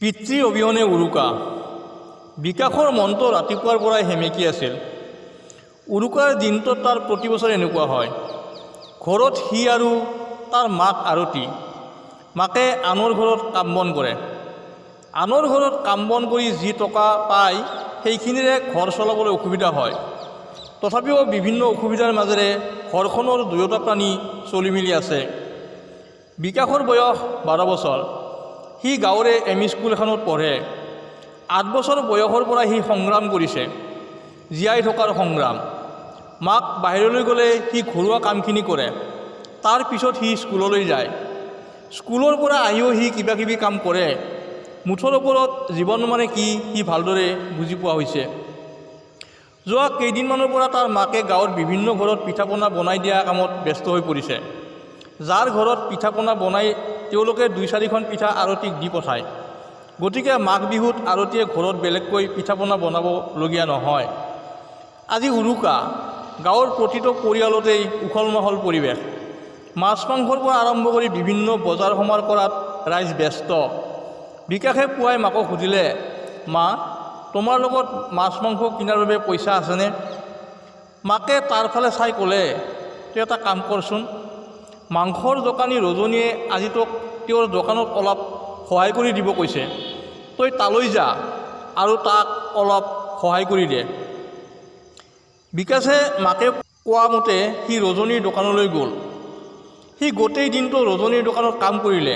পিতৃ অবিহনে উৰুকা। বিকাশৰ মনটো ৰাতিপুৱাৰ পৰাই সেমেকি আছিল। উৰুকাৰ দিনটোত তাৰ প্ৰতি বছৰে এনেকুৱা হয়। ঘৰত সি আৰু তাৰ মাক আৰতী। মাকে আনৰ ঘৰত কাম বন কৰে। আনৰ ঘৰত কাম বন কৰি যি টকা পায় সেইখিনিৰে ঘৰ চলাবলৈ অসুবিধা হয়। তথাপিও বিভিন্ন অসুবিধাৰ মাজেৰে ঘৰখনৰ দুয়োটা প্ৰাণী চলি মেলি আছে। বিকাশৰ বয়স 12 বছৰ। সি গাঁৱৰে এম ই স্কুল এখনত পঢ়ে। 8 বছৰ বয়সৰ পৰা সি সংগ্ৰাম কৰিছে, জীয়াই থকাৰ সংগ্ৰাম। মাক বাহিৰলৈ গ'লে সি ঘৰুৱা কামখিনি কৰে। তাৰ পিছত সি স্কুললৈ যায়। স্কুলৰ পৰা আহিও সি কিবা কিবি কাম কৰে। মুঠৰ ওপৰত জীৱন মানে কি সি ভালদৰে বুজি পোৱা হৈছে। যোৱা কেইদিনমানৰ পৰা তাৰ মাকে গাঁৱৰ বিভিন্ন ঘৰত পিঠা পনা বনাই দিয়া কামত ব্যস্ত হৈ পৰিছে। যাৰ ঘৰত পিঠা পনা বনাই তেওঁলোকে 2-4খন পিঠা আৰতীক দি পঠায়। গতিকে মাঘ বিহুত আৰতীয়ে ঘৰত বেলেগকৈ পিঠা পনা বনাবলগীয়া নহয়। আজি উৰুকা। গাঁৱৰ প্ৰতিটো পৰিয়ালতেই উখল মাখল পৰিৱেশ। মাছ মাংসৰ পৰা আৰম্ভ কৰি বিভিন্ন বজাৰ সমাৰ কৰাত ৰাইজ ব্যস্ত। বিকাশে পুৱাই মাকক সুধিলে, মা, তোমাৰ লগত মাছ মাংস কিনাৰ বাবে পইচা আছেনে? মাকে তাৰ ফালে চাই ক'লে, তই এটা কাম কৰচোন, মাংসৰ দোকানী ৰজনীয়ে আজি তোক তেওঁৰ দোকানত অলপ সহায় কৰি দিব কৈছে। তই তালৈ যা আৰু তাক অলপ সহায় কৰি দে। বিকাশে মাকে কোৱা মতে সি ৰজনীৰ দোকানলৈ গ'ল। সি গোটেই দিনটো ৰজনীৰ দোকানত কাম কৰিলে।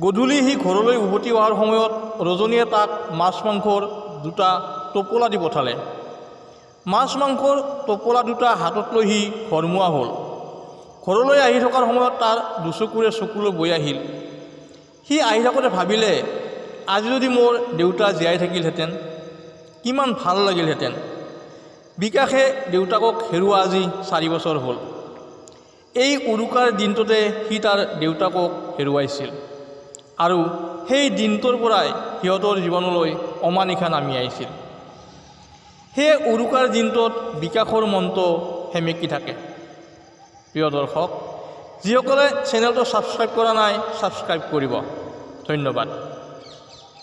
গধূলি সি ঘৰলৈ উভতি অহাৰ সময়ত ৰজনীয়ে তাক মাছ মাংসৰ 2টা টোপোলা দি পঠালে। মাছ মাংসৰ টোপোলা 2টা হাতত লৈ সি ঘৰমুৱা হ'ল। ঘৰলৈ আহি থকাৰ সময়ত তাৰ দুচকুৰে চকুলৈ বৈ আহিল। সি আহি থাকোঁতে ভাবিলে, আজি যদি মোৰ দেউতা জীয়াই থাকিলহেঁতেন কিমান ভাল লাগিলহেঁতেন। বিকাশে দেউতাকক হেৰুৱা আজি 4 বছৰ হ'ল। এই উৰুকাৰ দিনটোতে সি তাৰ দেউতাকক হেৰুৱাইছিল আৰু সেই দিনটোৰ পৰাই সিহঁতৰ জীৱনলৈ অমানিশা নামি আহিছিল। সেই উৰুকাৰ দিনটোত বিকাশৰ মনটো সেমেকি থাকে। প্ৰিয় দৰ্শক, যিসকলে চেনেলটো ছাবস্ক্ৰাইব কৰা নাই ছাবস্ক্ৰাইব কৰিব। ধন্যবাদ।